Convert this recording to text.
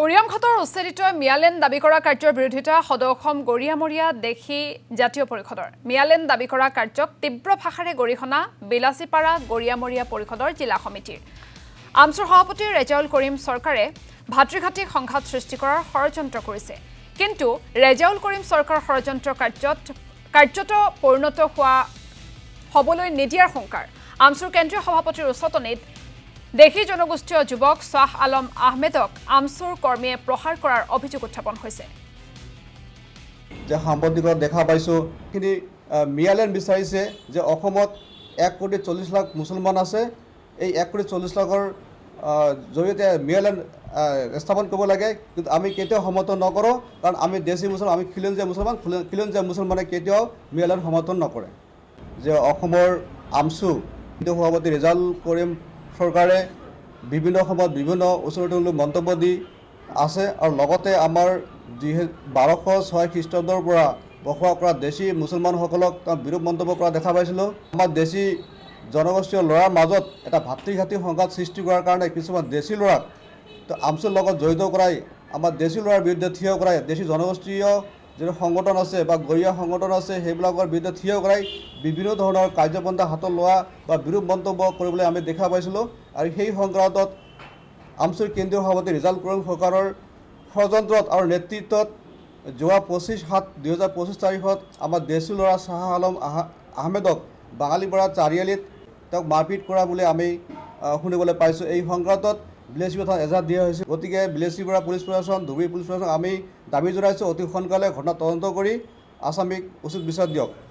ওৰিয়ামঘাটৰ উচ্ছেদিত মিয়ালেন দাবী কৰা কাৰ্যৰ বিৰোধিতা সদৌ-অসম গৰিয়ামৰীয়া দেশী জাতীয় পৰিষদৰ মিয়ালেন দাবী কৰা কাৰ্যক তীব্ৰ ভাষাৰে গৰিহণা বিলাসীপাৰা গৰিয়ামৰীয়া পৰিষদৰ জিলা সমিতিৰ আমচুৰ সভাপতি ৰেজাউল কৰিম চৰকাৰে ভাতৃঘাটিক সংঘাত সৃষ্টি কৰাৰ ষড়যন্ত্ৰ কৰিছে কিন্তু ৰেজাউল কৰিম চৰকাৰৰ ষড়যন্ত্ৰ কাৰ্যত পৰিণত হ'বলৈ নিদিয়াৰ সংকাৰ আমচুৰ কেন্দ্ৰীয় সভাপতিৰ উচতনিত দেশী জনগোষ্ঠীয় যুৱক শাহ আলম আহমেদক আমচুৰ কৰ্মীয়ে প্ৰহাৰ কৰাৰ অভিযোগ উত্থাপন হৈছে যে সাম্প্ৰতিকত দেখা পাইছোঁ কিন্তু মিয়ালেন বিচাৰিছে যে অসমত 1,40 লাখ মুছলমান আছে এই 1,40 লাখৰ জৰিয়তে মিয়ালেন স্থাপন কৰিব লাগে কিন্তু আমি কেতিয়াও সমৰ্থন নকৰোঁ কাৰণ আমি দেশী মুছলমান আমি খিলঞ্জীয়া মুছলমানে কেতিয়াও মিয়ালেন সমৰ্থন নকৰে যে অসমৰ আমচু সভাপতি ৰেজাউল কৰিম চৰকাৰে বিভিন্ন সময়ত বিভিন্ন উচ্চতম মন্তব্য দি আছে আৰু লগতে আমাৰ 1206 খ্ৰীষ্টাব্দৰ পৰা বসবাস কৰা দেশী মুছলমানসকলক বিৰূপ মন্তব্য কৰা দেখা পাইছিলোঁ আমাৰ দেশী জনগোষ্ঠীয় ল'ৰাৰ মাজত এটা ভাতৃঘাতী সংঘাত সৃষ্টি কৰাৰ কাৰণে কিছুমান দেশী ল'ৰাক আমচুৰ লগত জড়িত কৰাই আমাৰ দেশী ল'ৰাৰ বিৰুদ্ধে থিয় কৰাই দেশী জনগোষ্ঠীয় যিটো সংগঠন আছে বা গৰিয়া সংগঠন আছে সেইবিলাকৰ বিৰুদ্ধে থিয় কৰাই বিভিন্ন ধৰণৰ কাৰ্যপন্থা হাতত লোৱা বা বিৰূপ মন্তব্য কৰিবলৈ আমি দেখা পাইছিলোঁ আৰু সেই সংক্ৰান্তত আমচুৰ কেন্দ্ৰীয় সভাপতি ৰেজাউল কৰিম চৰকাৰৰ ষড়যন্ত্ৰত আৰু নেতৃত্বত যোৱা 25/7/2025 তাৰিখত আমাৰ দেশী ল'ৰা শাহ আলম আহমেদক বাঙালীপাৰা চাৰিআলিত তেওঁক মাৰপিট কৰা বুলি আমি শুনিবলৈ পাইছোঁ এই সংক্ৰান্তত বিলাসীপাৰা এজাহাৰ দিয়া হৈছে গতিকে বিলাসীপাৰা পুলিচ প্ৰশাসন ধুবুৰী পুলিচ প্ৰশাসন আমি দাবী জনাইছোঁ অতি সোনকালে ঘটনা তদন্ত কৰি আসামিক উচিত বিচাৰ দিয়ক